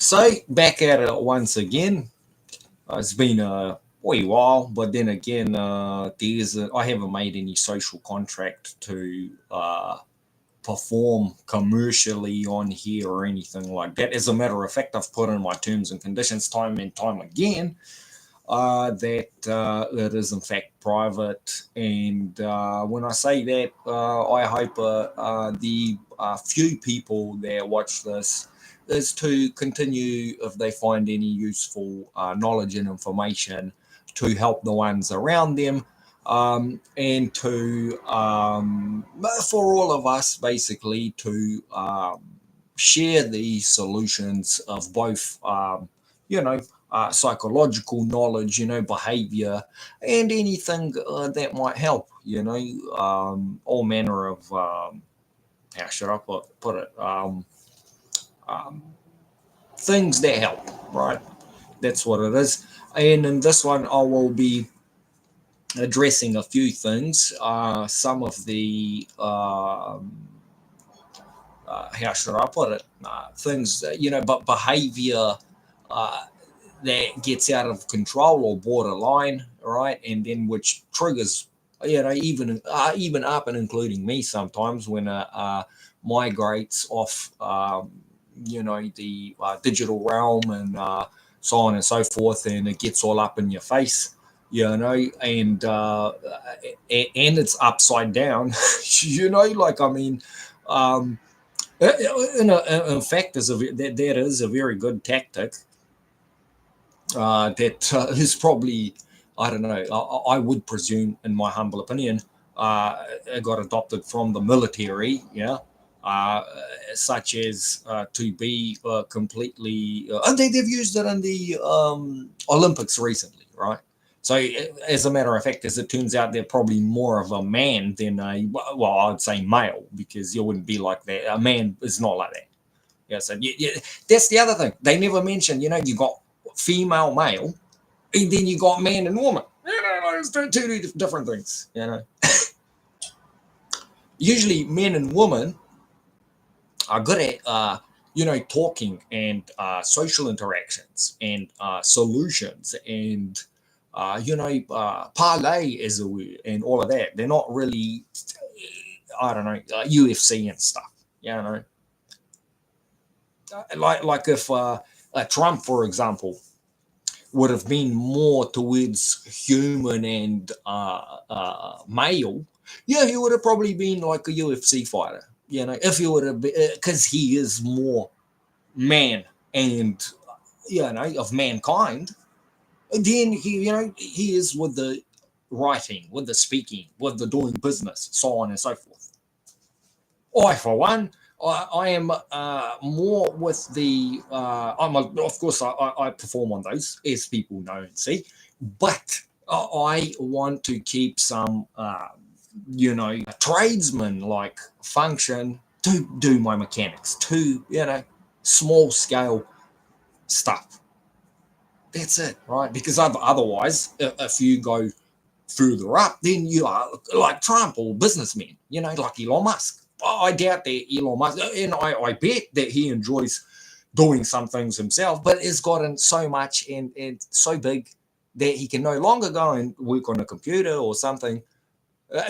So back at it once again. It's been a wee while, but then again, I haven't made any social contract to perform commercially on here or anything like that. As a matter of fact, I've put in my terms and conditions time and time again that it is in fact private. And when I say that, I hope the few people that watch this is to continue, if they find any useful knowledge and information, to help the ones around them. And to for all of us basically to share the solutions of both you know psychological knowledge, behavior, and anything that might help, all manner of, how should I put it, um, things that help, right? That's what it is. And in this one, I will be addressing a few things. Some of the, how should I put it, things, but behavior uh, that gets out of control or borderline, right? And then which triggers, even up and including me sometimes when migrates off, the digital realm and so on and so forth, and it gets all up in your face, and and it's upside down, like I mean. Um, in fact, that is a very good tactic that is probably, I don't know, I would presume, in my humble opinion, it got adopted from the military, yeah, uh, such as to be completely, and they've used it in the Olympics recently, right? So, as a matter of fact, as it turns out, they're probably more of a man than well, I'd say male, because you wouldn't be like that. A man is not like that. Yeah, so that's the other thing. They never mention, you got female, male, and then you got man and woman. It's two different things. Usually men and women are good at, talking and social interactions and solutions and, parlay as a word and all of that. They're not really, I don't know, UFC and stuff. Like if Trump, for example, would have been more towards human and male, yeah, he would have probably been like a UFC fighter. If he would have been, because he is more man and of mankind. Then he is with the writing, with the speaking, with the doing business, so on and so forth. I, for one, I am more with the. Of course, I perform on those, as people know and see, but I want to keep some, tradesman like function to do my mechanics, to small scale stuff. That's it, right? Because otherwise, if you go further up, then you are like Trump or businessmen, like Elon Musk. I doubt that Elon Musk, and I bet that he enjoys doing some things himself, but it's gotten so much and so big that he can no longer go and work on a computer or something,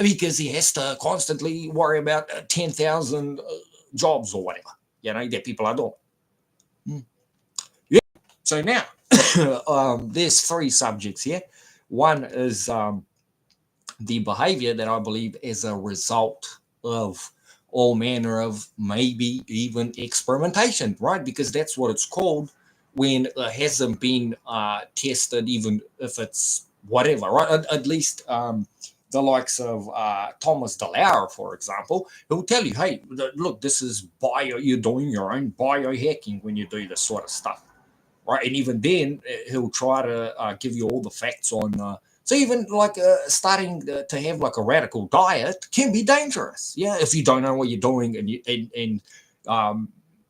because he has to constantly worry about 10,000 jobs or whatever, that people are doing. Yeah. So now, there's three subjects here. One is the behavior that I believe is a result of all manner of maybe even experimentation, right? Because that's what it's called when it hasn't been tested, even if it's whatever, right? At least the likes of Thomas DeLauer, for example, who'll tell you, hey, look, this is you're doing your own biohacking when you do this sort of stuff, right? And even then, he'll try to give you all the facts on. So even like starting to have like a radical diet can be dangerous, yeah, if you don't know what you're doing and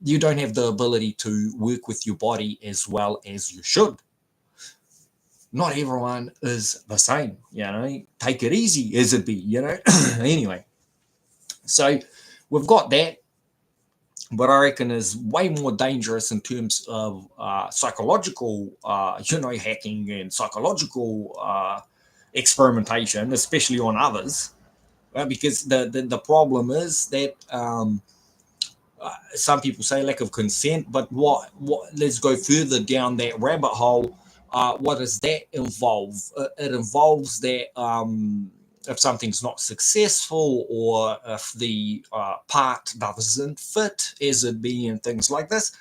you don't have the ability to work with your body as well as you should. Not everyone is the same, Take it easy, as it be, anyway. So we've got that. but I reckon is way more dangerous in terms of psychological, hacking and psychological experimentation, especially on others. Because the problem is that some people say lack of consent, but what let's go further down that rabbit hole. What does that involve? It involves that if something's not successful, or if the part doesn't fit as it be, and things like this,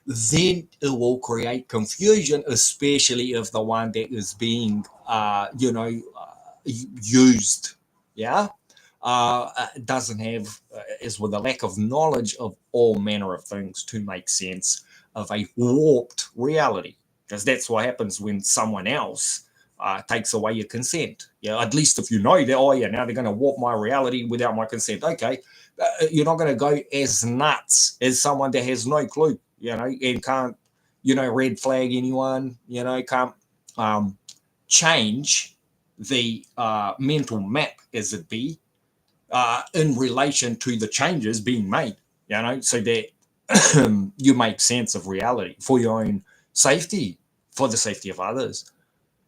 then it will create confusion, especially if the one that is being used, yeah, doesn't have, is with a lack of knowledge of all manner of things to make sense of a warped reality. Because that's what happens when someone else takes away your consent. Yeah, at least if you know that, oh yeah, now they're going to warp my reality without my consent. Okay, you're not going to go as nuts as someone that has no clue, and can't, red flag anyone, can't change the mental map, as it be, in relation to the changes being made, so that you make sense of reality for your own safety, for the safety of others,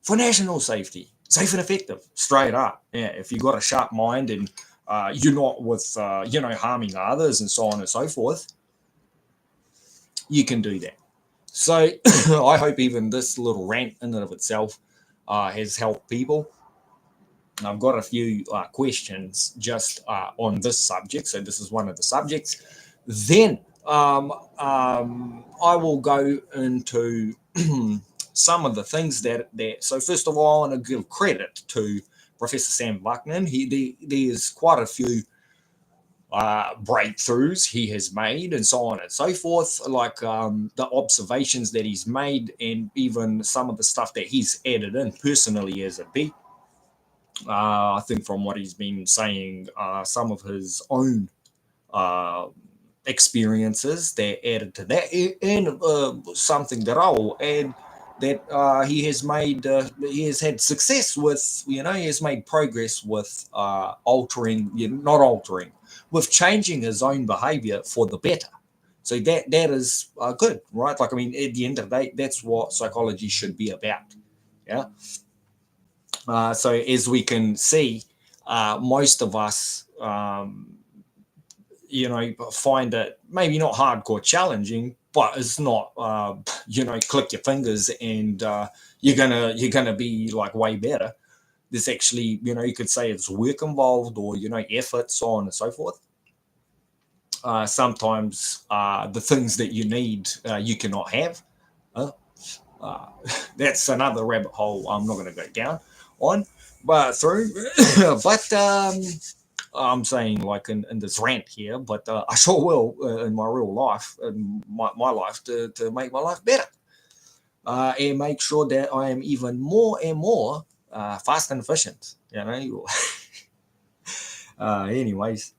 for national safety, safe and effective, straight up. Yeah, if you got a sharp mind and you're not with, harming others and so on and so forth, you can do that. So I hope even this little rant in and of itself has helped people. I've got a few questions just on this subject. So this is one of the subjects. Then I will go into some of the things that. So first of all, I want to give credit to Professor Sam Buckman. There's quite a few breakthroughs he has made, and so on and so forth, like the observations that he's made, and even some of the stuff that he's added in personally as a beat. I think from what he's been saying, some of his own uh, experiences that added to that, and something that I will add, that he has had success with, he has made progress with altering, not altering, with changing his own behavior for the better. So that is good, right? Like, I mean, at the end of the day, that's what psychology should be about. Yeah. So as we can see, most of us, find it maybe not hardcore challenging, but it's not, click your fingers and you're gonna be like way better. There's actually, you could say it's work involved, or effort, so on and so forth. Sometimes the things that you need, you cannot have. Uh, uh, that's another rabbit hole I'm not going to go down on, but through. But I'm saying, like, in this rant here, but I sure will in my real life, in my life, to make my life better, and make sure that I am even more and more fast and efficient. Anyways,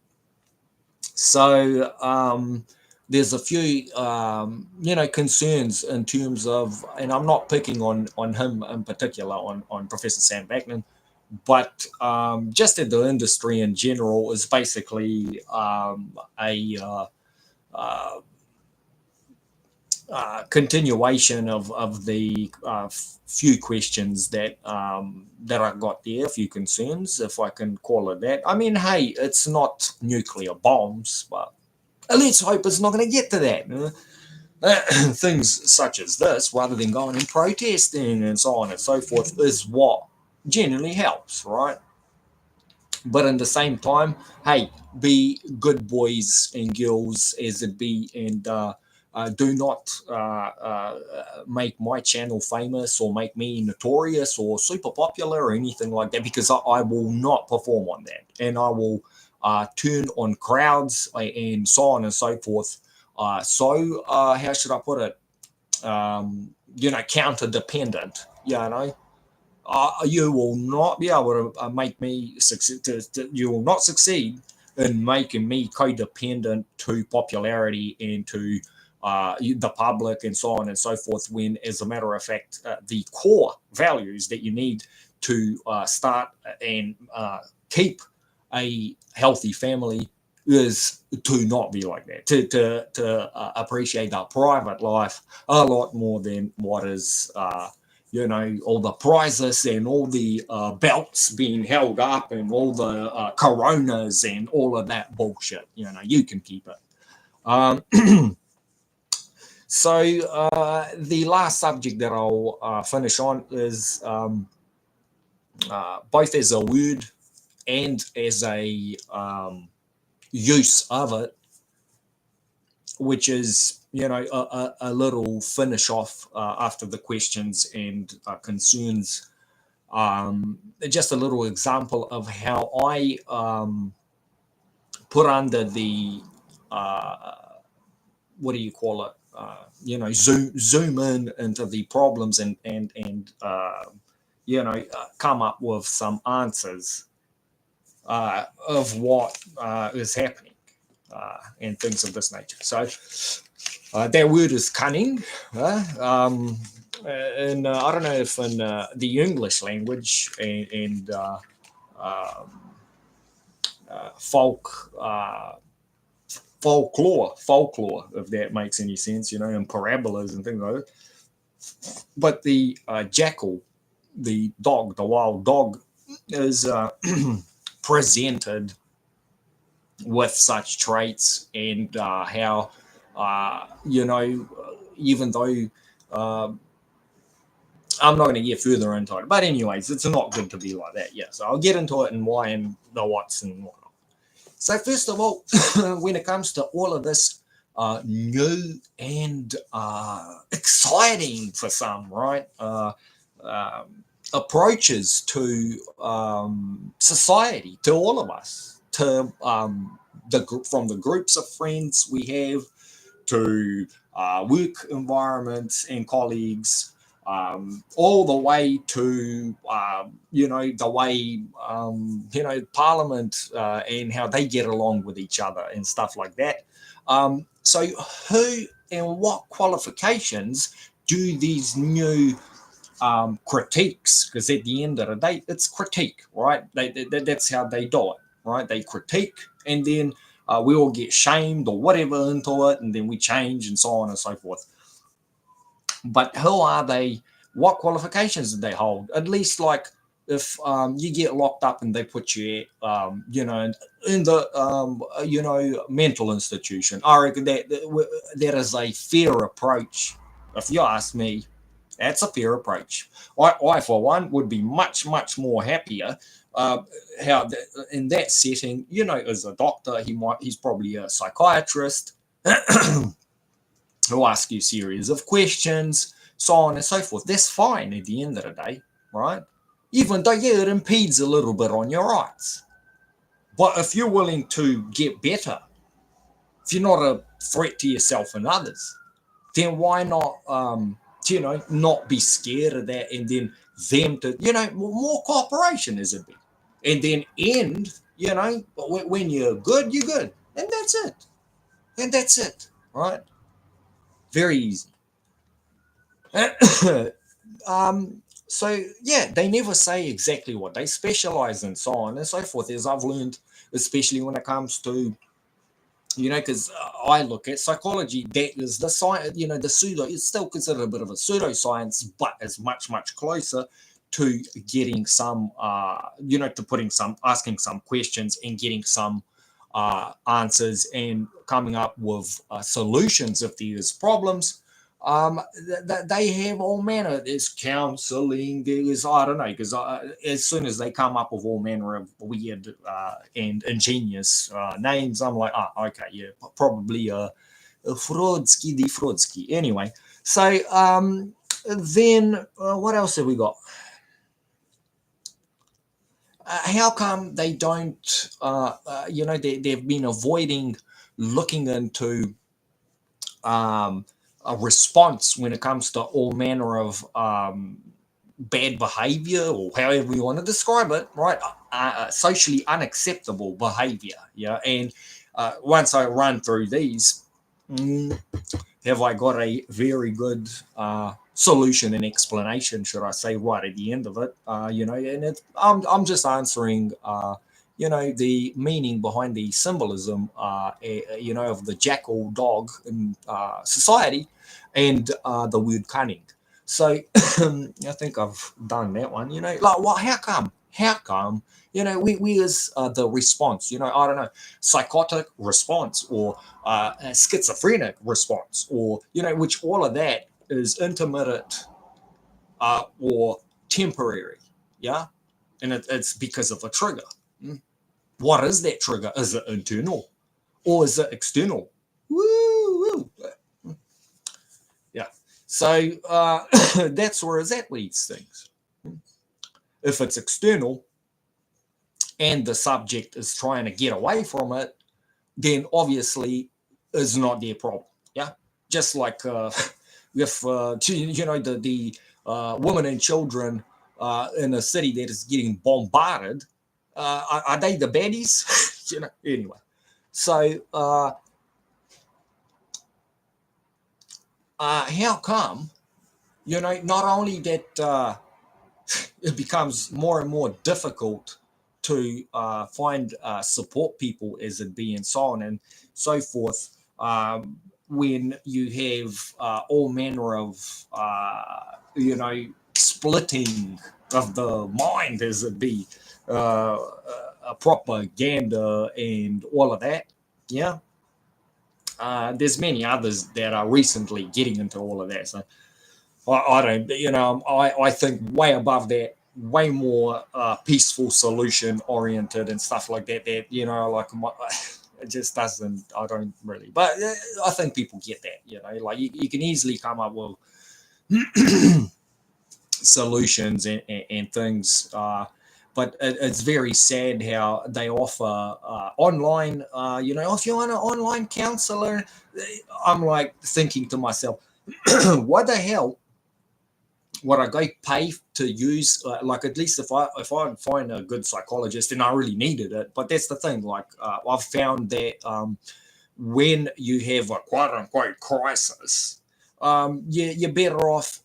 so there's a few concerns in terms of, and I'm not picking on him in particular, on Professor Sam Backman, but just at the industry in general is basically a uh, continuation of the few questions that I got there, a few concerns, if I can call it that. I mean, hey, it's not nuclear bombs, but let's hope it's not going to get to that. Things such as this, rather than going and protesting and so on and so forth, is what generally helps, right? But in the same time, hey, be good boys and girls as it be, and do not make my channel famous, or make me notorious or super popular or anything like that, because I will not perform on that, and I will turn on crowds and so on and so forth. How should I put it? Counter dependent. You will not be able to make me succeed. You will not succeed in making me codependent to popularity and to the public and so on and so forth. When, as a matter of fact, the core values that you need to start and keep a healthy family, is to not be like that, to appreciate our private life a lot more than what is, all the prizes and all the belts being held up and all the coronas and all of that bullshit. You can keep it. Um, so the last subject that I'll finish on is both as a word and as a use of it, which is a little finish off after the questions and concerns. Just a little example of how I put under the what do you call it? Zoom in into the problems and come up with some answers of what is happening and things of this nature. So that word is cunning. And I don't know if in the English language and folklore, if that makes any sense, and parabolas and things like that. But the jackal, the dog, the wild dog, is presented with such traits, and how even though I'm not going to get further into it, but anyways, it's not good to be like that. Yeah, so I'll get into it and why and the what's and whatnot. So first of all, when it comes to all of this new and exciting for some, right? Approaches to society, to all of us, to from the groups of friends we have, to work environments and colleagues, all the way to the way Parliament and how they get along with each other and stuff like that. So who and what qualifications do these new critiques, because at the end of the day it's critique, right? That's how they do it, right? They critique, and then we all get shamed or whatever into it, and then we change and so on and so forth. But who are they? What qualifications do they hold? At least, like, if you get locked up and they put you in the mental institution, I reckon that is a fair approach. If you ask me, that's a fair approach. I for one, would be much more happier. How in that setting, as a doctor, he's probably a psychiatrist who'll ask you a series of questions, so on and so forth. That's fine at the end of the day, right? Even though, yeah, it impedes a little bit on your rights. But if you're willing to get better, if you're not a threat to yourself and others, then why not, not be scared of that, and then them to, more cooperation is a bit. And then end, when you're good, you're good. And that's it. And that's it, right? Very easy. So yeah, they never say exactly what they specialize in, so on and so forth, as I've learned, especially when it comes to, because I look at psychology, that is the science, the pseudo, it's still considered a bit of a pseudoscience, but it's much closer to getting some, to asking some questions and getting some answers and coming up with solutions if there's problems. They have all manner. There's counseling. There's, I don't know, because as soon as they come up with all manner of weird and ingenious names, I'm like, okay, yeah, probably a Frodsky. Anyway, so then what else have we got? How come they don't, they've been avoiding looking into a response when it comes to all manner of bad behavior, or however you want to describe it, right? Socially unacceptable behavior, yeah. And once I run through these, have I got a very good solution and explanation, should I say, right at the end of it? And I'm just answering the meaning behind the symbolism, of the jackal dog in society, and the word cunning. So I think I've done that one. Like, well, how come? How come? We as the response. I don't know, psychotic response, or a schizophrenic response, or which all of that is intermittent or temporary. Yeah, and it's because of a trigger. Mm. What is that trigger? Is it internal or is it external? Woo, woo. Yeah. So that's where it's at with these things. If it's external and the subject is trying to get away from it, then obviously it's not their problem. Yeah. Just like if the women and children in a city that is getting bombarded, are they the baddies? Anyway. So how come, not only that it becomes more and more difficult to find support people as it be and so on and so forth, when you have all manner of, splitting of the mind as it be, propaganda and all of that. Yeah. There's many others that are recently getting into all of that. So I don't, I think way above that, way more peaceful solution oriented and stuff like that. That like it just doesn't. I don't really, but I think people get that. Like you can easily come up with solutions and things. But it's very sad how they offer online, if you want an online counselor. I'm like thinking to myself, what the hell would I go pay to use? Like, at least if I find a good psychologist, and I really needed it. But that's the thing. Like, I've found that when you have a quote unquote crisis, you're better off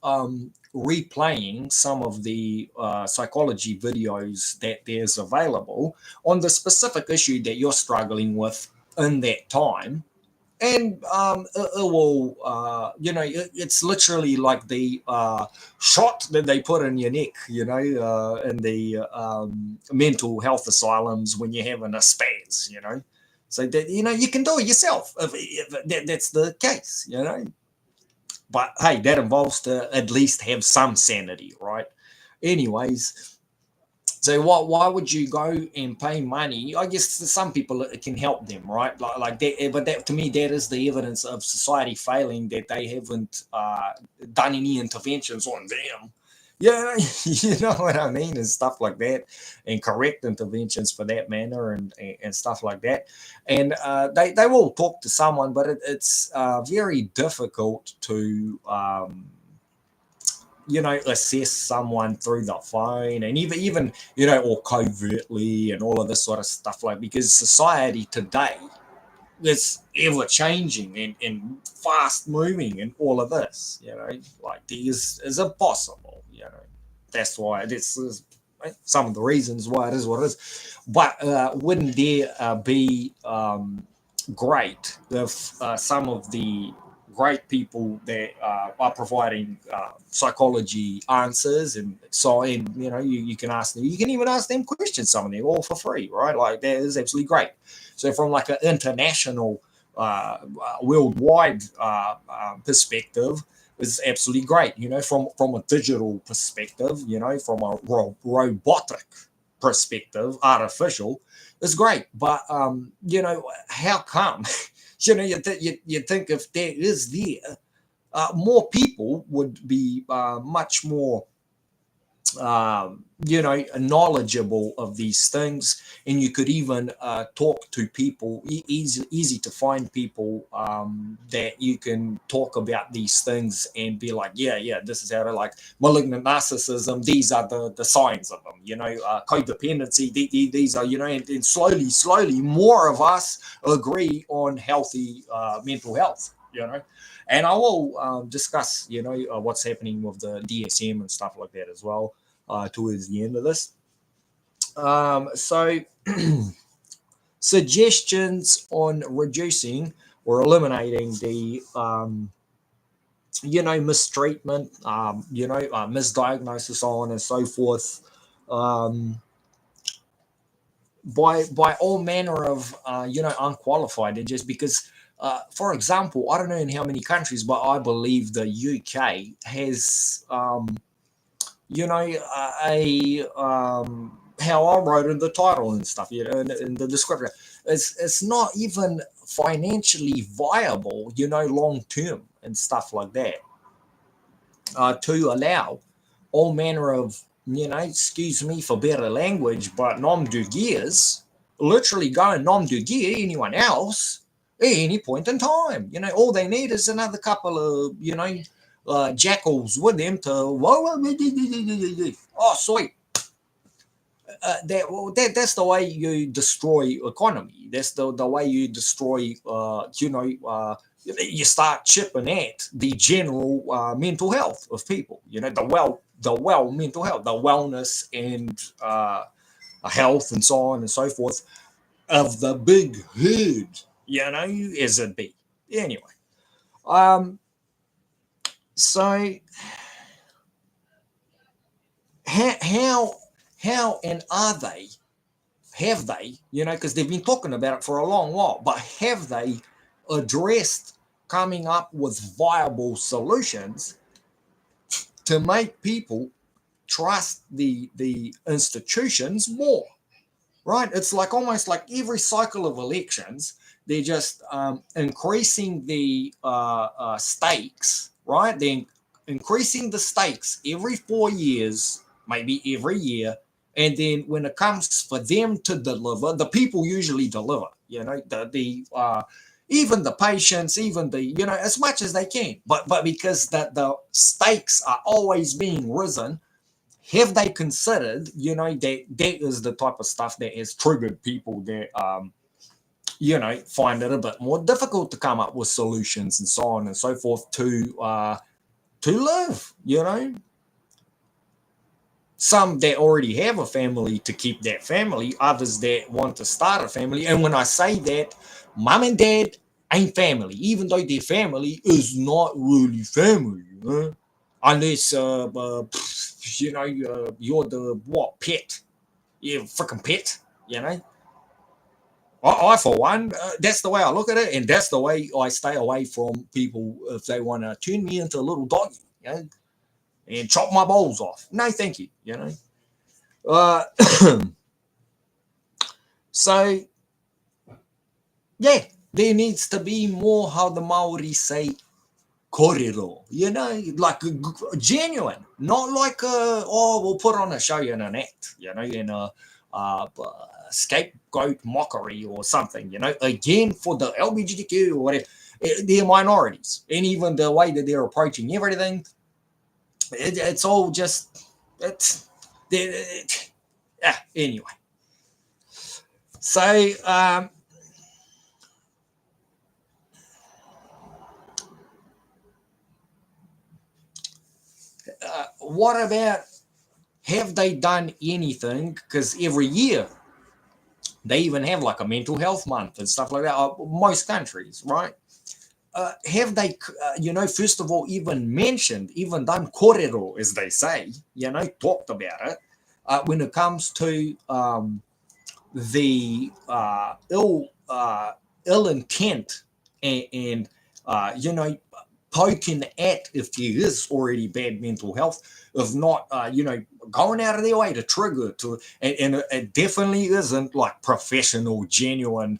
replaying some of the psychology videos that there's available on the specific issue that you're struggling with in that time. And it will, it's literally like the shot that they put in your neck, in the mental health asylums when you're having a spaz, So that, you can do it yourself if that's the case, But hey, that involves to at least have some sanity, right? Anyways, so why would you go and pay money? I guess to some people it can help them, right? Like that, but that, to me, that is the evidence of society failing, that they haven't done any interventions on them. Yeah, you know what I mean, and stuff like that, and correct interventions for that manner, and stuff like that. And they will talk to someone, but it's very difficult to. Assess someone through the phone, and even or covertly, and all of this sort of stuff, like, because society today is ever changing and fast moving, and all of this, like, this is impossible. That's why this is some of the reasons why it is what it is. But wouldn't there be great if some of the great people that are providing psychology answers, and so, and you can ask them, you can even ask them questions, some of them all for free, right? Like, that is absolutely great. So from like an international worldwide perspective, is absolutely great. From a digital perspective, from a robotic perspective, artificial, is great. But how come? You think if there is there, more people would be much more knowledgeable of these things, and you could even talk to people, easy to find people that you can talk about these things and be like, yeah, this is how to, like, malignant narcissism, these are the signs of them, codependency, these are, and slowly more of us agree on healthy mental health, and I will discuss, what's happening with the DSM and stuff like that as well, towards the end of this. So suggestions on reducing or eliminating the mistreatment, misdiagnosis, so on and so forth, um, by all manner of unqualified, and just because. For example, I don't know in how many countries, but I believe the UK has how I wrote in the title and stuff, in the description. It's not even financially viable, long term and stuff like that, to allow all manner of, excuse me for better language, but nom de gears, literally go and nom de gear anyone else at any point in time. All they need is another couple of, jackals with them to, oh, sweet. That's the way you destroy economy. That's the way you destroy, you start chipping at the general mental health of people. The well mental health, the wellness and health and so on and so forth of the big herd. As it be. Anyway, um, so how how and are they have they, because they've been talking about it for a long while, but have they addressed coming up with viable solutions to make people trust the institutions more? Right? It's like almost like every cycle of elections, they're just increasing the stakes, right? They're increasing the stakes every 4 years, maybe every year. And then when it comes for them to deliver, the people usually deliver, even the patients, even the, as much as they can. But because the stakes are always being risen, have they considered, that is the type of stuff that has triggered people that, find it a bit more difficult to come up with solutions and so on and so forth to live, Some that already have a family to keep that family, others that want to start a family. And when I say that, mom and dad ain't family, even though their family is not really family, unless you're the what pet, you freaking pet, you know. I for one, that's the way I look at it, and that's the way I stay away from people if they want to turn me into a little doggy, and chop my balls off. No, thank you, Uh, so yeah, there needs to be more, how the Maori say, korero, like genuine, not like we'll put on a show and an act, in a uh, scapegoat mockery or something, again for the LGBTQ or whatever. They're minorities, and even the way that they're approaching everything, it's all just it's yeah. Anyway, so what about, have they done anything? Because every year they even have like a mental health month and stuff like that. Most countries, right? Have they, first of all, even mentioned, even done korero, as they say, talked about it when it comes to the ill intent and poking at if there is already bad mental health, of not going out of their way to trigger to, and it definitely isn't like professional, genuine,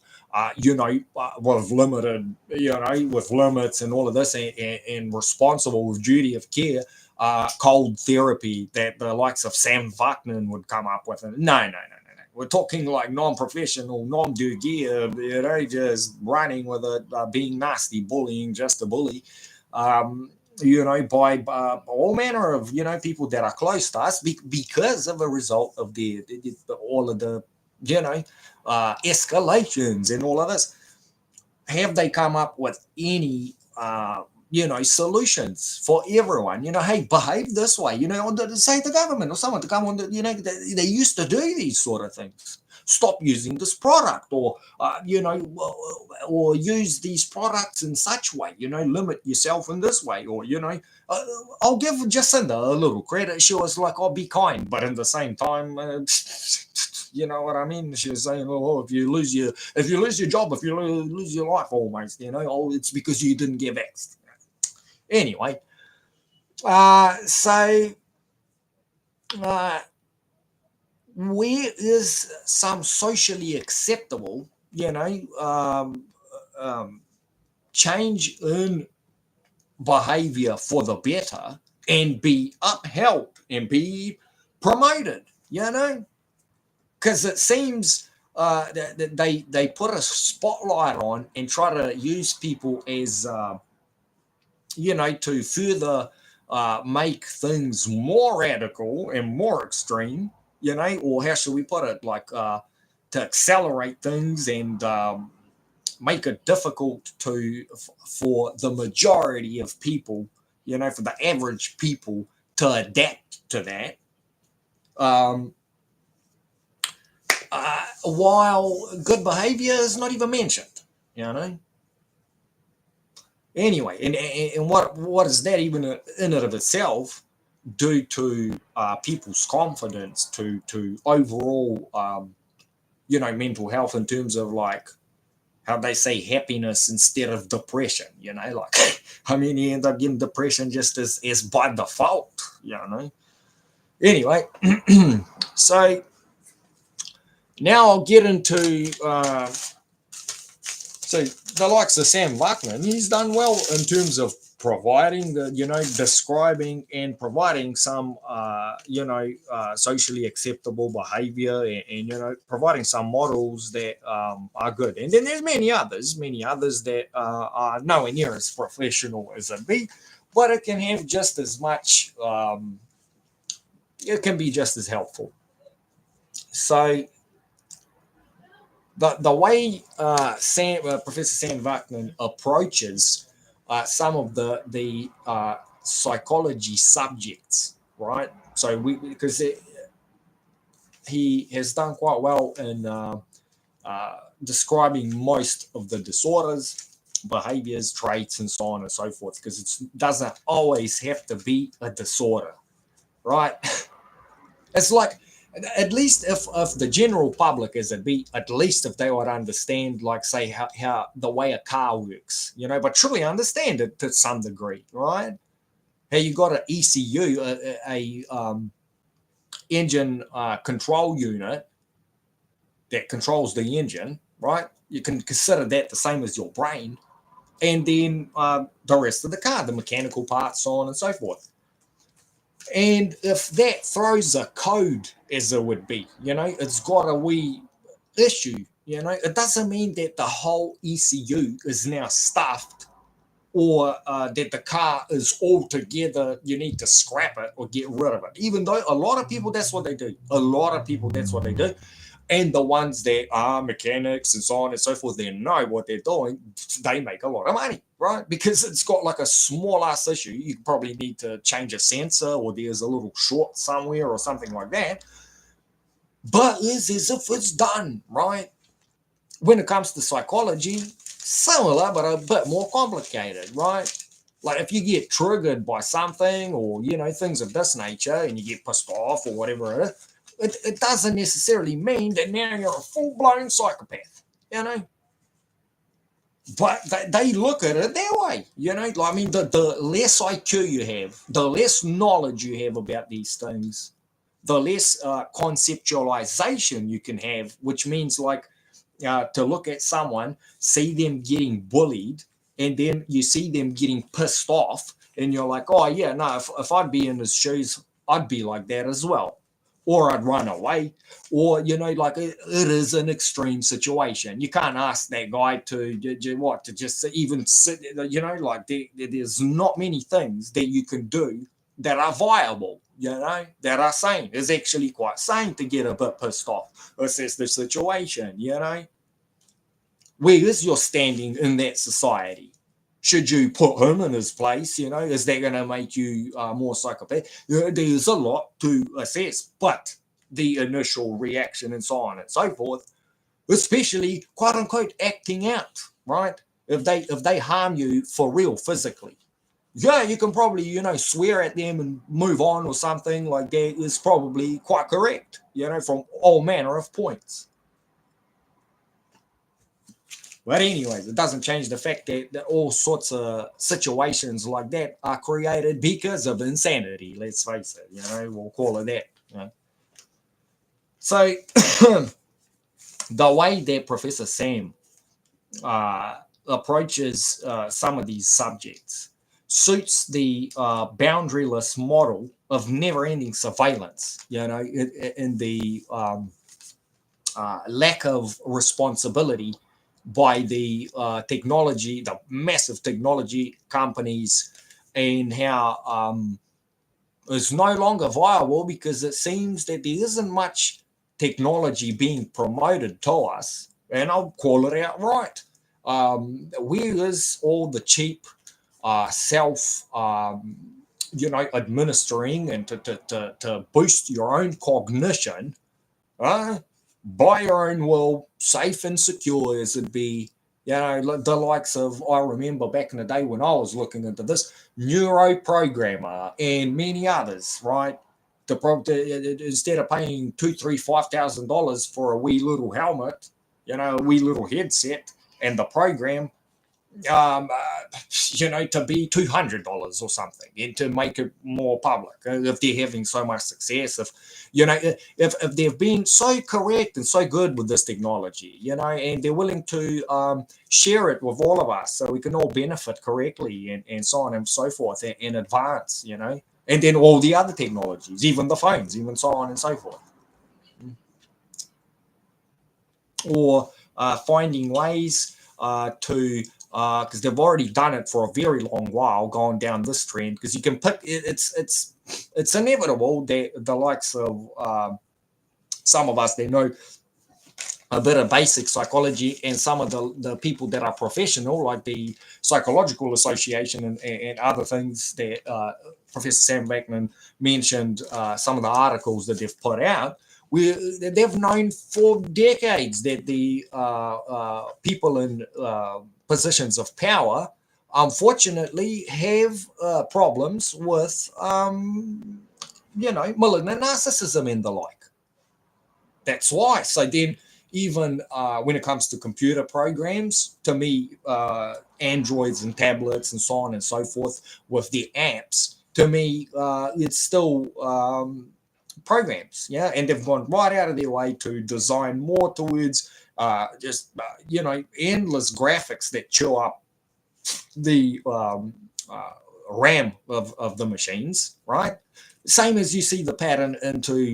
with limited, with limits and all of this, and responsible with duty of care, cold therapy that the likes of Sam Vaknin would come up with. And no, no, no, no, no. We're talking like non-professional, non-do gear, just running with it, being nasty, bullying, just a bully. Um, by all manner of, people that are close to us, because of a result of all of the, you know, escalations and all of this. Have they come up with any solutions for everyone. Hey, behave this way. Say the government or someone to come on. They used to do these sort of things. Stop using this product, or use these products in such way. Limit yourself in this way, or I'll give Jacinda a little credit. She was like, "I'll be kind," but in the same time, you know what I mean? She was saying, "Oh, if you lose your job, if you lose your life, almost, it's because you didn't get vaxxed." Anyway, so where is some socially acceptable, change in behavior for the better and be upheld and be promoted, because it seems that they put a spotlight on and try to use people as to further make things more radical and more extreme, or how should we put it, like to accelerate things and make it difficult for the majority of people, for the average people to adapt to that. While good behavior is not even mentioned, Anyway, and what is that even in and of itself due to people's confidence to overall, mental health in terms of like how they say happiness instead of depression, like, I mean, you end up getting depression just as by default, Anyway, so now I'll get into so the likes of Sam Vaknin. He's done well in terms of providing the, describing and providing some, socially acceptable behavior and providing some models that are good. And then there's many others that are nowhere near as professional as it be, but it can have just as much, it can be just as helpful. So the way Professor Sam Vaknin approaches some of the psychology subjects, right? So because he has done quite well in describing most of the disorders, behaviors, traits, and so on and so forth, because it doesn't always have to be a disorder, right? It's like, at least if the general public is at least if they would understand, like, say, how the way a car works, but truly understand it to some degree, right? Hey, you got an ECU, a engine control unit that controls the engine, right? You can consider that the same as your brain, and then the rest of the car, the mechanical parts, so on and so forth. And if that throws a code, as it would be, it's got a wee issue, it doesn't mean that the whole ECU is now stuffed, or that the car is altogether, you need to scrap it or get rid of it. Even though a lot of people, that's what they do. And the ones that are mechanics and so on and so forth, they know what they're doing, they make a lot of money, right? Because it's got like a small ass issue. You probably need to change a sensor, or there's a little short somewhere or something like that. But it's as if it's done, right? When it comes to psychology, similar, but a bit more complicated, right? Like if you get triggered by something, or, things of this nature, and you get pissed off or whatever it is, it doesn't necessarily mean that now you're a full-blown psychopath, But they look at it that way, Like, I mean, the less IQ you have, the less knowledge you have about these things, the less conceptualization you can have, which means, like, to look at someone, see them getting bullied, and then you see them getting pissed off, and you're like, oh, yeah, no, if I'd be in his shoes, I'd be like that as well. Or I'd run away, or, like it is an extreme situation. You can't ask that guy to just even sit, like there's not many things that you can do that are viable, that are sane. It's actually quite sane to get a bit pissed off, assess the situation, Where is your standing in that society? Should you put him in his place? Is that going to make you more psychopath? There's a lot to assess, but the initial reaction and so on and so forth, especially quote unquote acting out, right? If they harm you for real physically, yeah, you can probably swear at them and move on or something like that is probably quite correct, from all manner of points. But anyways, it doesn't change the fact that all sorts of situations like that are created because of insanity. Let's face it, we'll call it that. So the way that Professor Sam approaches some of these subjects suits the boundaryless model of never-ending surveillance, in the lack of responsibility by the the massive technology companies, and how it's no longer viable because it seems that there isn't much technology being promoted to us, and I'll call it outright. Whereas all the cheap self administering and to boost your own cognition, by your own will, safe and secure as it be, the likes of, I remember back in the day when I was looking into this, Neuro Programmer and many others, right? Instead of paying $2,000, $3,000, $5,000 for a wee little helmet, a wee little headset and the program, to be $200 or something, and to make it more public. If they're having so much success, if they've been so correct and so good with this technology, and they're willing to share it with all of us so we can all benefit correctly, and so on and so forth, and advance, and then all the other technologies, even the phones, even so on and so forth. Or finding ways to, because they've already done it for a very long while, going down this trend, because you can pick it's inevitable that the likes of some of us, they know a bit of basic psychology, and some of the people that are professional, like the Psychological Association and other things that Professor Sam Beckman mentioned, some of the articles that they've put out, they've known for decades that the people in positions of power, unfortunately, have problems with, malignant narcissism and the like. That's why. So then, even when it comes to computer programs, to me, Androids and tablets and so on and so forth, with the apps, to me, it's still programs, and they've gone right out of their way to design more towards endless graphics that chew up the RAM of the machines, right? Same as you see the pattern into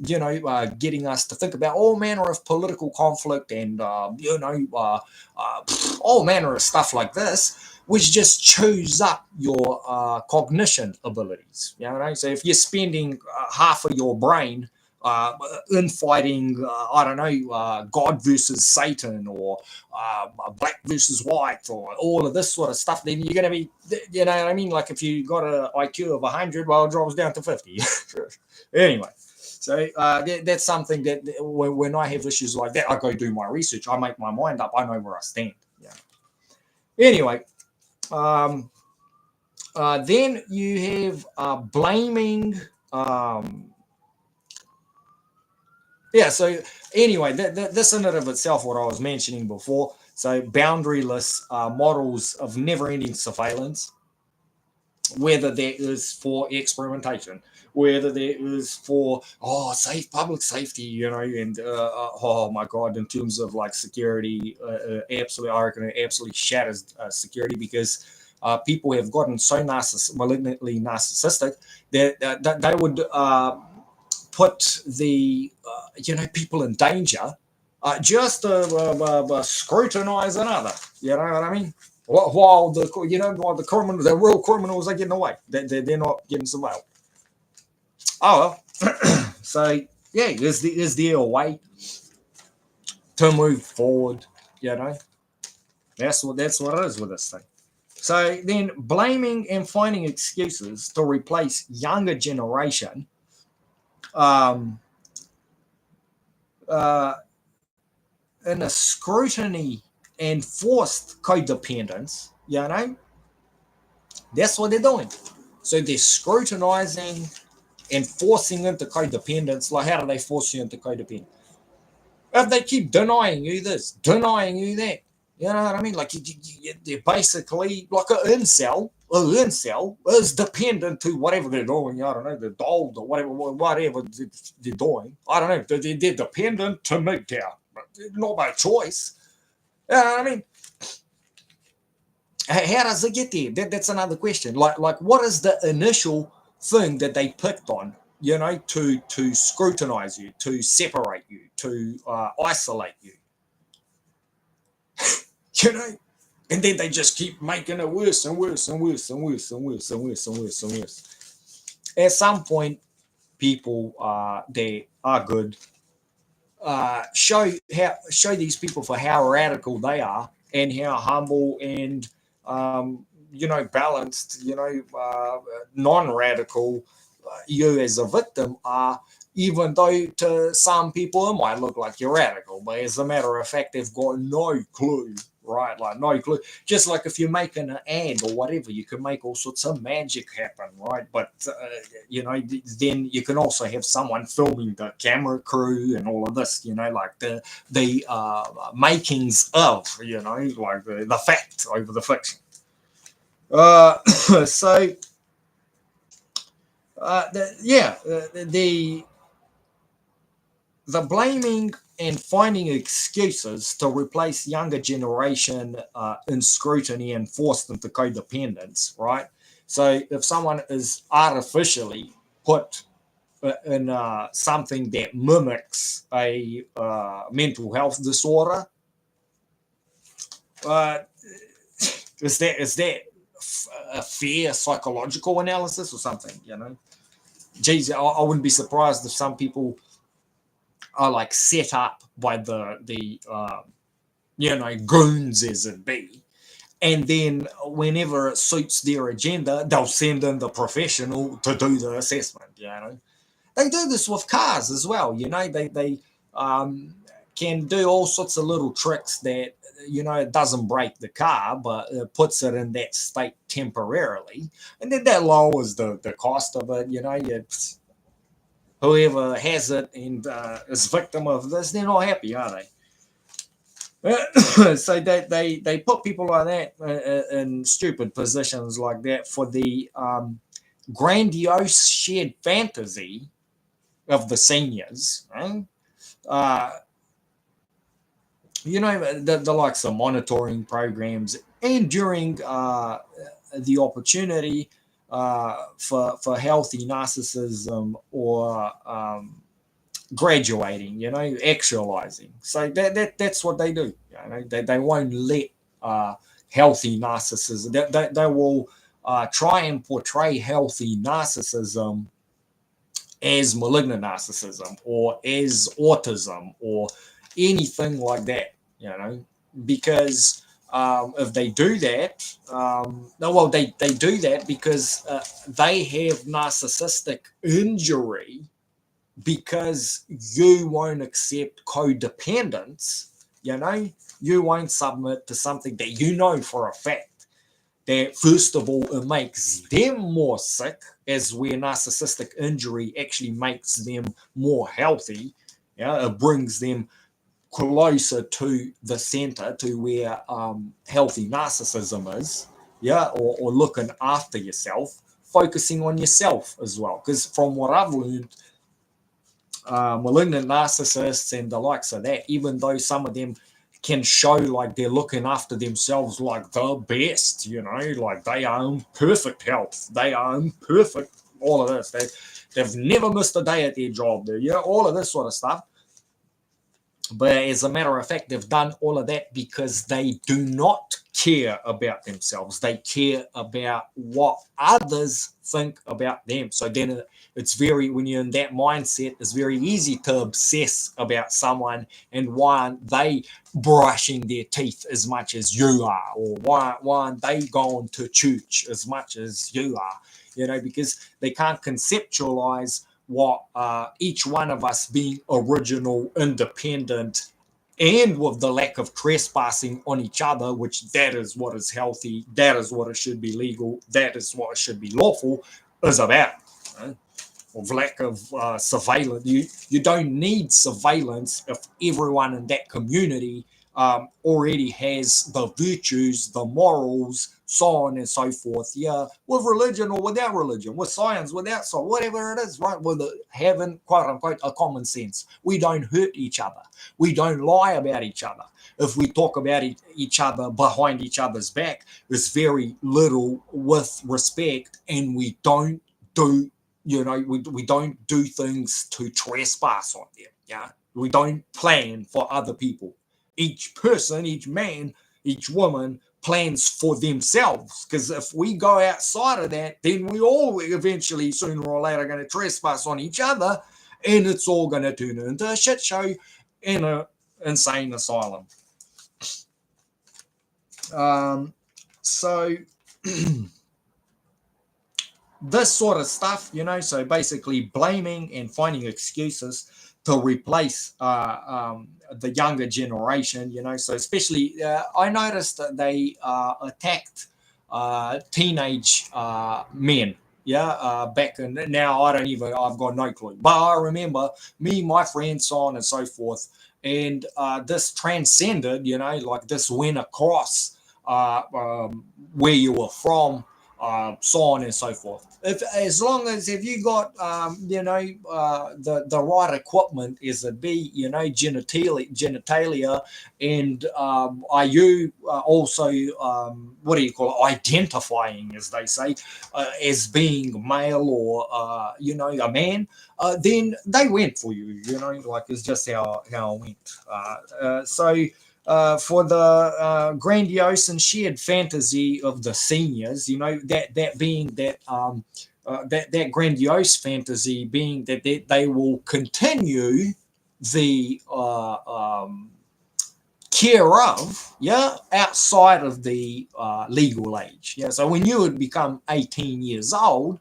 getting us to think about all manner of political conflict and all manner of stuff like this, which just chews up your cognition abilities. So if you're spending half of your brain infighting, I don't know, God versus Satan, or black versus white, or all of this sort of stuff, then you're going to be, you know what I mean? Like if you got an IQ of 100, well, it drops down to 50. Anyway, so that's something that when I have issues like that, I go do my research. I make my mind up. I know where I stand. Yeah. Anyway, then you have blaming. So anyway, this in and of itself, what I was mentioning before, so boundaryless models of never-ending surveillance, whether that is for experimentation, whether that is for safe public safety, and oh my God, in terms of like security, absolutely, I reckon it absolutely shatters security, because people have gotten so malignantly narcissistic that they would put the people in danger just to scrutinize another. You know what I mean? While the real criminals are getting away, they're not getting surveilled. Oh well. So yeah, is there a way to move forward? That's what it is with this thing. So then blaming and finding excuses to replace younger generation um, uh, in a scrutiny and forced codependence, that's what they're doing. So they're scrutinizing and forcing into codependence. Like, how do they force you into codependence? If they keep denying you this, denying you that, you know what I mean? Like, they're basically like an incel. An incel is dependent to whatever they're doing. I don't know, the dog or whatever they're doing. I don't know. They're dependent to MGTOW. Not by choice. You know what I mean? How does it get there? That's another question. Like, what is the initial thing that they picked on? To scrutinize you, to separate you, to isolate you. And then they just keep making it worse and worse and worse and worse and worse and worse and worse and worse. At some point, people they are good. Show these people for how radical they are and how humble and balanced, non-radical you as a victim are, even though to some people it might look like you're radical, but as a matter of fact, they've got no clue, right? Like, no clue. Just like if you're making an ad or whatever, you can make all sorts of magic happen, right? But then you can also have someone filming the camera crew and all of this, like the makings of, like the fact over the fiction. So the blaming and finding excuses to replace younger generation in scrutiny and forced into codependence, right? So if someone is artificially put in something that mimics a mental health disorder, is that a fair psychological analysis or something? Geez, I wouldn't be surprised if some people are like set up by the goons as it be, and then whenever it suits their agenda, they'll send in the professional to do the assessment. They do this with cars as well. They can do all sorts of little tricks that it doesn't break the car, but it puts it in that state temporarily, and then that lowers the cost of it. Whoever has it and is victim of this, they're not happy, are they? So they put people like that in stupid positions like that for the grandiose shared fantasy of the seniors. Right? The likes of monitoring programs and during the opportunity for healthy narcissism or graduating, actualizing. So that's what they do. They won't let healthy narcissism. They will try and portray healthy narcissism as malignant narcissism or as autism or anything like that. Because if they do that, they do that because they have narcissistic injury because you won't accept codependence. You won't submit to something that for a fact that, first of all, it makes them more sick, as where narcissistic injury actually makes them more healthy. It brings them closer to the center, to where healthy narcissism is, or looking after yourself, focusing on yourself as well. Because from what I've learned, malignant narcissists and the likes of that, even though some of them can show like they're looking after themselves like the best, like they are in perfect health, they are in perfect all of this, they've never missed a day at their job, all of this sort of stuff. But as a matter of fact, they've done all of that because they do not care about themselves. They care about what others think about them. So then it's very, when you're in that mindset, it's very easy to obsess about someone and why aren't they brushing their teeth as much as you are, or why aren't they going to church as much as you are, because they can't conceptualize what each one of us being original, independent, and with the lack of trespassing on each other, which that is what is healthy, that is what it should be legal, that is what it should be lawful, is about. Of lack of surveillance. You don't need surveillance if everyone in that community already has the virtues, the morals, so on and so forth. Yeah, with religion or without religion, with science, without science, whatever it is, right? With having, quote unquote, a common sense. We don't hurt each other. We don't lie about each other. If we talk about each other behind each other's back, there's very little with respect, and we don't do we don't do things to trespass on them. Yeah, we don't plan for other people. Each person, each man, each woman plans for themselves, because if we go outside of that, then we all eventually, sooner or later, are going to trespass on each other, and it's all going to turn into a shit show in an insane asylum. So this sort of stuff, so basically blaming and finding excuses to replace the younger generation, so especially I noticed that they attacked teenage men. Yeah, back in, now I've got no clue, but I remember me, my friends, so on and so forth, and this transcended, like this went across where you were from, so on and so forth. As long as if you got the right equipment, as it be, genitalia, and are you also what do you call it, identifying, as they say, as being male or a man, then they went for you. Like it's just how it went. For the grandiose and shared fantasy of the seniors, that being that that grandiose fantasy being that they will continue the care of, outside of the legal age. Yeah, so when you would become 18 years old,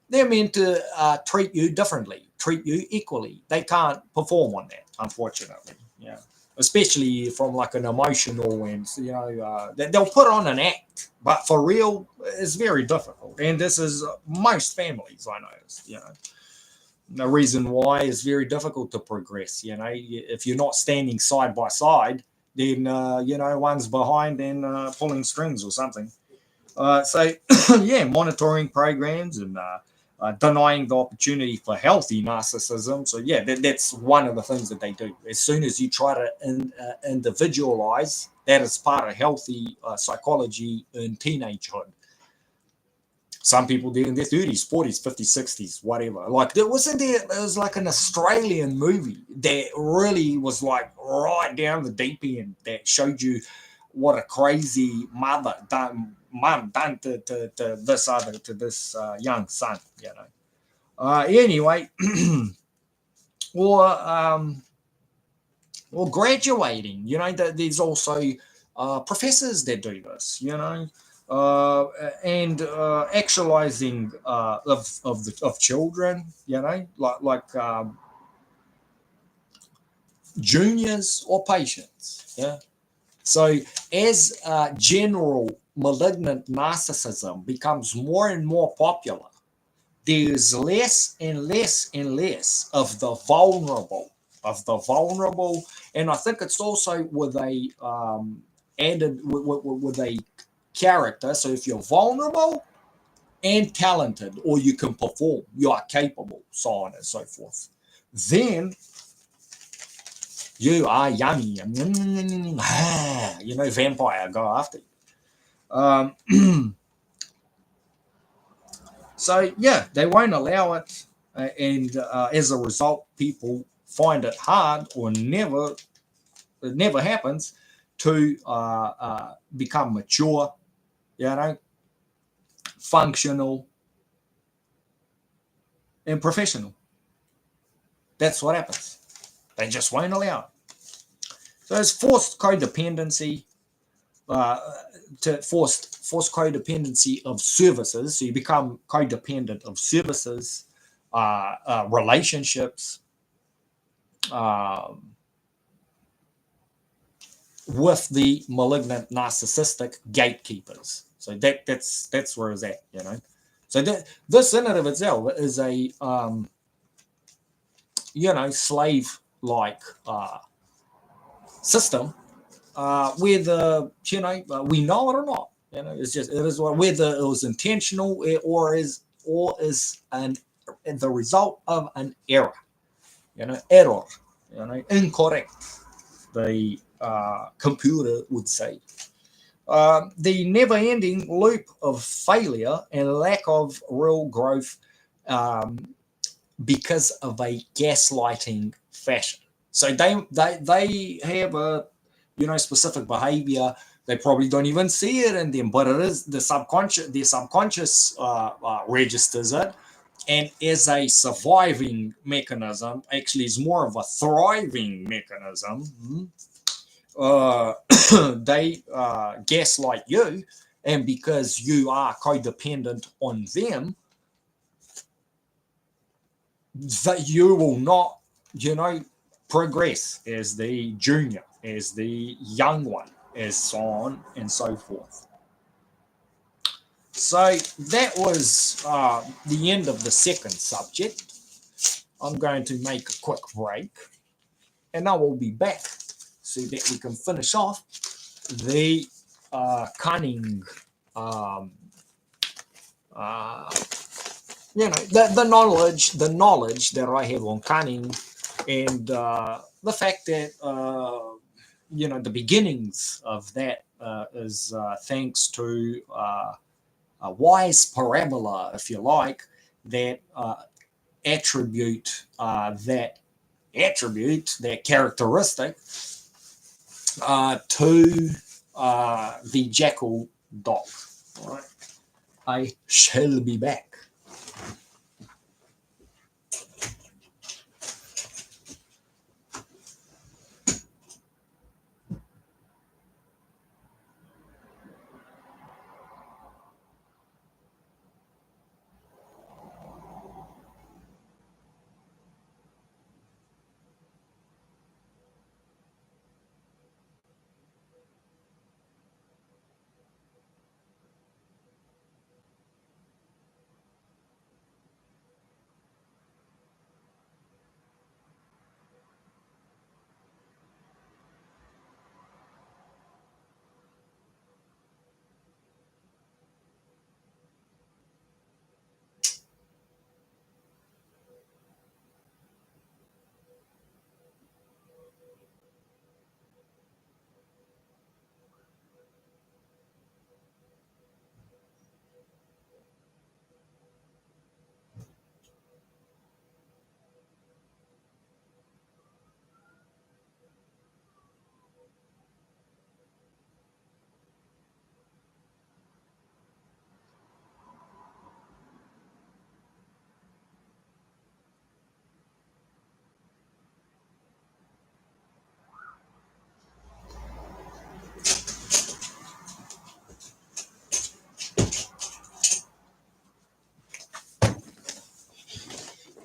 they're meant to treat you differently, treat you equally. They can't perform on that, unfortunately. Yeah, especially from like an emotional and they'll put on an act, but for real, it's very difficult. And this is most families, I noticed. The reason why is very difficult to progress. If you're not standing side by side, then one's behind and pulling strings or something. So yeah, monitoring programs and denying the opportunity for healthy narcissism. So yeah, that's one of the things that they do. As soon as you try to individualize, that is part of healthy psychology in teenagehood. Some people did in their 30s, 40s, 50s, 60s, whatever. Like there was like an Australian movie that really was like right down the deep end, that showed you what a crazy mum done to this young son. Anyway, or graduating. There's also professors that do this. And actualizing of children. Like juniors or patients. Yeah. So as general malignant narcissism becomes more and more popular, there's less and less and less of the vulnerable, and I think it's also with a added with a character. So if you're vulnerable and talented, or you can perform, you are capable, so on and so forth, then you are yummy. Vampire go after you. So yeah, they won't allow it, and as a result, people find it hard or it never happens to become mature, functional, and professional. That's what happens. They just won't allow it. So it's forced codependency, to forced codependency of services. So you become codependent of services, relationships, with the malignant narcissistic gatekeepers. So that's where it's at, So this in and of itself is a slave-like system, whether we know it or not. It is whether it was intentional or is the result of an error. Error. Incorrect. The computer would say. The never-ending loop of failure and lack of real growth, because of a gaslighting fashion. So they have a specific behavior. They probably don't even see it in them, but it is the subconscious. Their subconscious registers it, and as a surviving mechanism, actually is more of a thriving mechanism. They gaslight you, and because you are codependent on them, that you will not, progress as the junior, as the young one, as so on and so forth. So that was the end of the second subject. I'm going to make a quick break, and I will be back so that we can finish off the cunning, the knowledge that I have on cunning, and the fact that the beginnings of that is thanks to a wise parabola, if you like, that attribute that characteristic to the jackal dog. All right. I shall be back.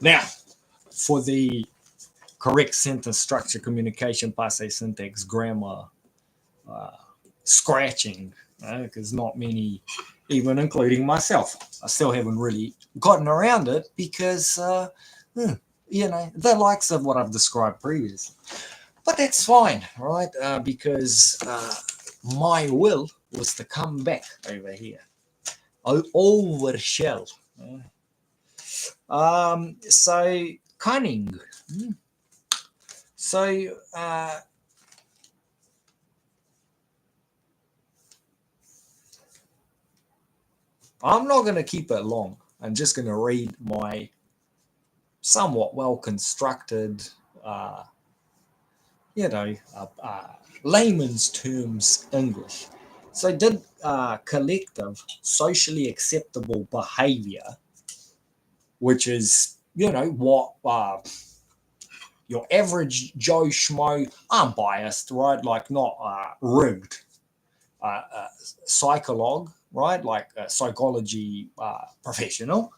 Now, for the correct sentence structure, communication, passe, syntax, grammar, scratching, because not many, even including myself, I still haven't really gotten around it because, the likes of what I've described previously. But that's fine, right? Because my will was to come back over here. Over shell. So cunning. So I'm not going to keep it long. I'm just going to read my somewhat well constructed uh, layman's terms English. So, did collective socially acceptable behavior, which is, what your average Joe Schmo, unbiased, right? Like not rigged, psycholog, right? Like a psychology professional,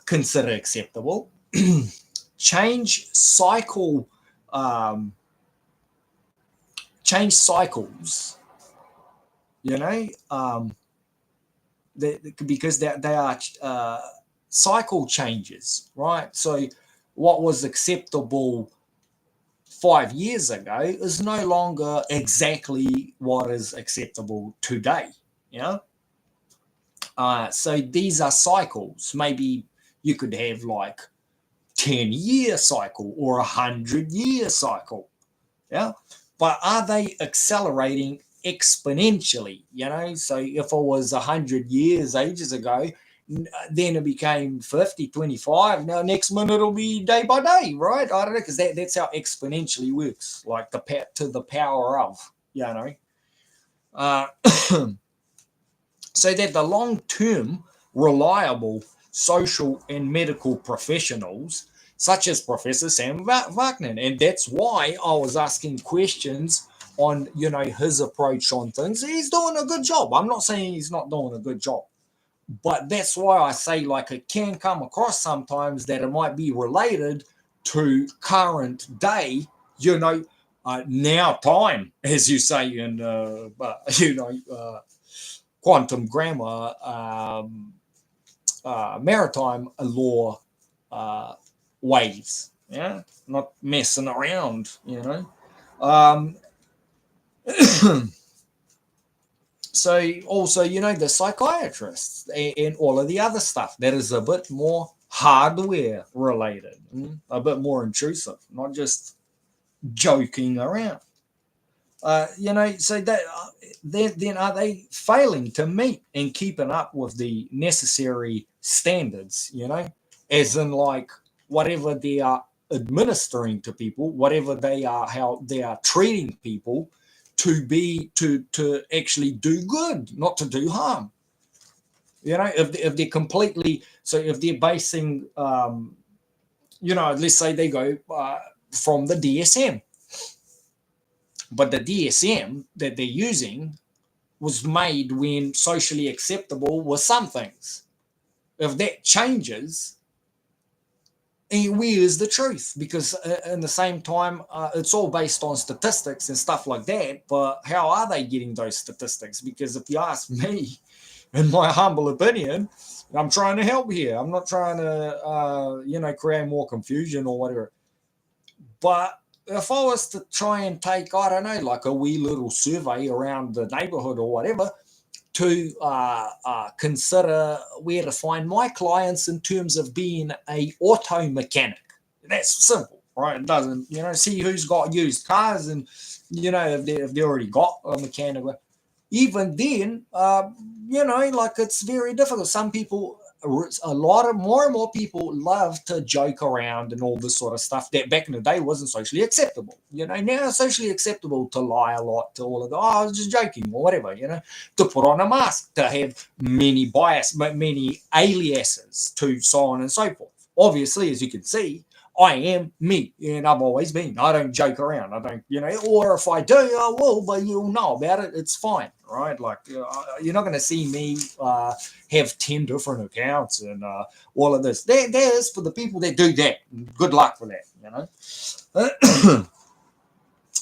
consider acceptable. change cycle, um, change cycles, you know, because they are cycle changes, right? So what was acceptable 5 years ago is no longer exactly what is acceptable today. You know, so these are cycles. Maybe you could have like 10-year cycle or 100-year cycle. Yeah, but are they accelerating exponentially? So if it was 100 years ages ago, then it became 50, 25. Now next minute it'll be day by day, right? I don't know, because that's how exponentially works, like to the power of, uh, so that the long-term reliable social and medical professionals such as Professor Sam Wagner. And that's why I was asking questions on, his approach on things. He's doing a good job. I'm not saying he's not doing a good job, but that's why I say, like, it can come across sometimes that it might be related to current day, now time, as you say in, quantum grammar, maritime law ways. Yeah, not messing around. Um, so also, the psychiatrists and all of the other stuff that is a bit more hardware related, a bit more intrusive, not just joking around. So that then are they failing to meet and keeping up with the necessary standards? As in, like, whatever they are administering to people, whatever they are, how they are treating people, to actually do good, not to do harm. If they're completely, so if they're basing, let's say they go from the DSM. But the DSM that they're using was made when socially acceptable was some things. If that changes, where is the truth? Because in the same time, it's all based on statistics and stuff like that. But how are they getting those statistics? Because if you ask me, in my humble opinion, I'm trying to help here. I'm not trying to, create more confusion or whatever. But if I was to try and take, I don't know, like a wee little survey around the neighborhood or whatever, to consider where to find my clients in terms of being a auto mechanic. That's simple, right? It doesn't, see who's got used cars and, if they already got a mechanic. Even then, like, it's very difficult. Some people, more and more people love to joke around and all this sort of stuff that back in the day wasn't socially acceptable. Now it's socially acceptable to lie a lot, to all of the, I was just joking or whatever, to put on a mask, to have many aliases, to so on and so forth. Obviously, as you can see, I am me, and I've always been. I don't joke around. I don't, or if I do, I will, but you'll know about it. It's fine, right? Like, you're not going to see me have 10 different accounts and all of this. That is for the people that do that. Good luck for that,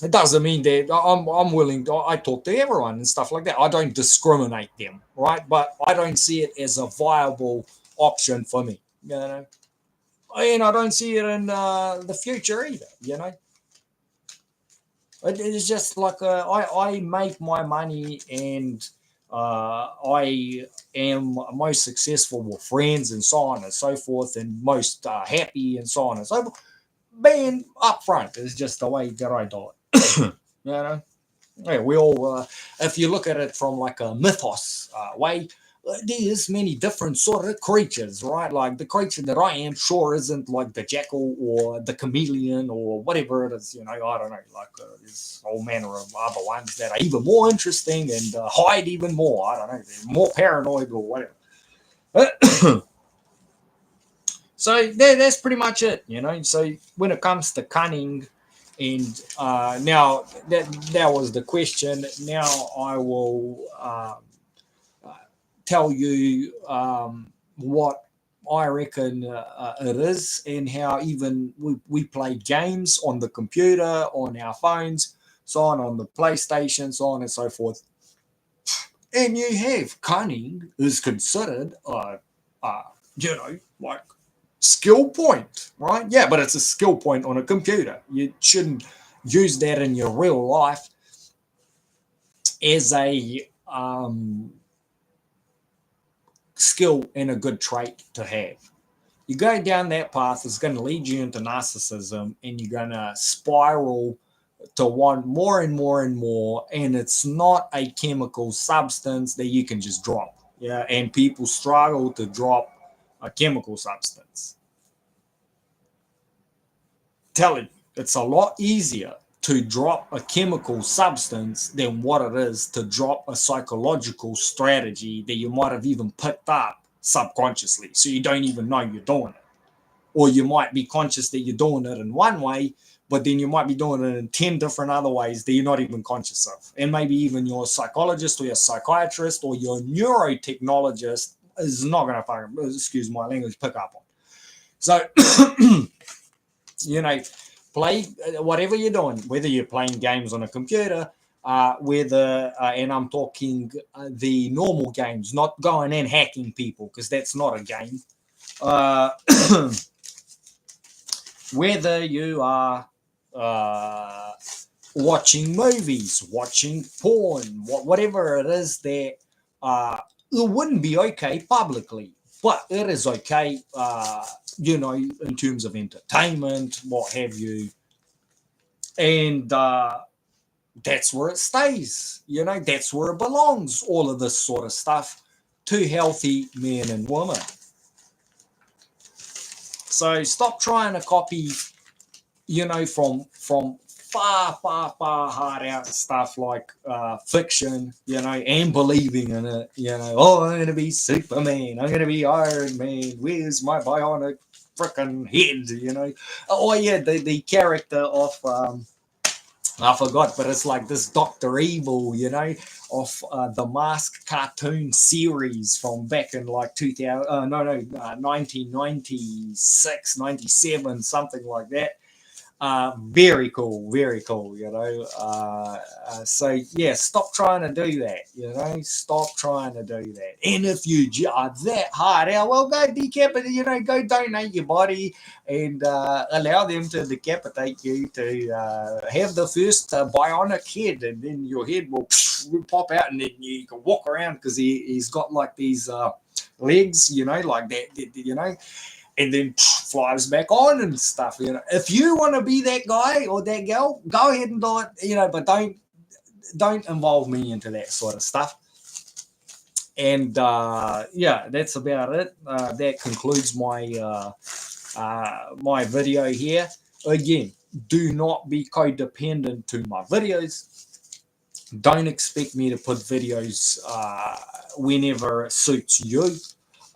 It doesn't mean that I'm willing to, I talk to everyone and stuff like that. I don't discriminate them, right? But I don't see it as a viable option for me, and I don't see it in the future either. It is just like I make my money, and I am most successful with friends and so on and so forth, and most happy and so on and so forth. Being upfront is just the way that I do it. Yeah, we all, if you look at it from like a mythos way, there's many different sort of creatures, right? Like the creature that I am sure isn't like the jackal or the chameleon or whatever it is, I don't know, like there's all manner of other ones that are even more interesting and hide even more. I don't know, they're more paranoid or whatever. So that's pretty much it, So when it comes to cunning, and now that was the question. Now I will tell you what I reckon it is, and how even we play games on the computer, on our phones, so on the PlayStation, so on and so forth. And you have cunning is considered, like skill point, right? Yeah, but it's a skill point on a computer. You shouldn't use that in your real life as a skill and a good trait to have. You go down that path, it's going to lead you into narcissism, and you're going to spiral to want more and more and more. And it's not a chemical substance that you can just drop. Yeah, and people struggle to drop a chemical substance. Tell it, it's a lot easier to drop a chemical substance than what it is to drop a psychological strategy that you might have even picked up subconsciously, so you don't even know you're doing it. Or you might be conscious that you're doing it in one way, but then you might be doing it in 10 different other ways that you're not even conscious of. And maybe even your psychologist or your psychiatrist or your neurotechnologist is not going to, excuse my language, pick up on. So, play whatever you're doing, whether you're playing games on a computer, whether, and I'm talking the normal games, not going and hacking people, because that's not a game. Whether you are watching movies, watching porn, whatever it is that it wouldn't be okay publicly, but it is okay, in terms of entertainment, what have you. And that's where it stays, that's where it belongs, all of this sort of stuff, to healthy men and women. So stop trying to copy, from far, far, far hard out stuff like fiction, and believing in it, oh, I'm going to be Superman, I'm going to be Iron Man, where's my bionic freaking head, oh yeah, the character of, I forgot, but it's like this Dr. Evil, of the Mask cartoon series from back in like 1996, 97, something like that. Very cool, so yeah, stop trying to do that, stop trying to do that. And if you are that hard out, well, go decapitate, go donate your body and allow them to decapitate you to have the first bionic head, and then your head will pop out, and then you can walk around because he's got like these legs, like that, and then flies back on and stuff. If you want to be that guy or that girl, go ahead and do it. But don't involve me into that sort of stuff. And yeah, that's about it. That concludes my my video here. Again, do not be codependent to my videos. Don't expect me to put videos whenever it suits you.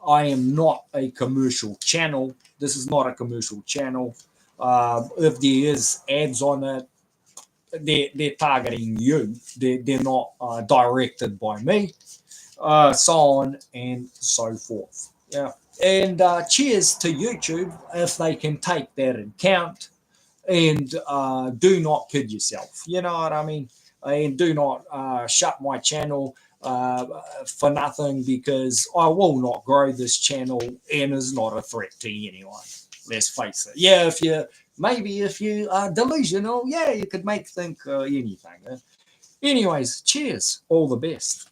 I am not a commercial channel. This is not a commercial channel. If there is ads on it, they're targeting you. They're not directed by me. So on and so forth. Yeah. And cheers to YouTube if they can take that in count. And do not kid yourself. You know what I mean? And do not shut my channel for nothing, because I will not grow this channel and is not a threat to anyone. Let's face it. Yeah, if you are delusional, yeah, you could think anything. Anyways, cheers. All the best.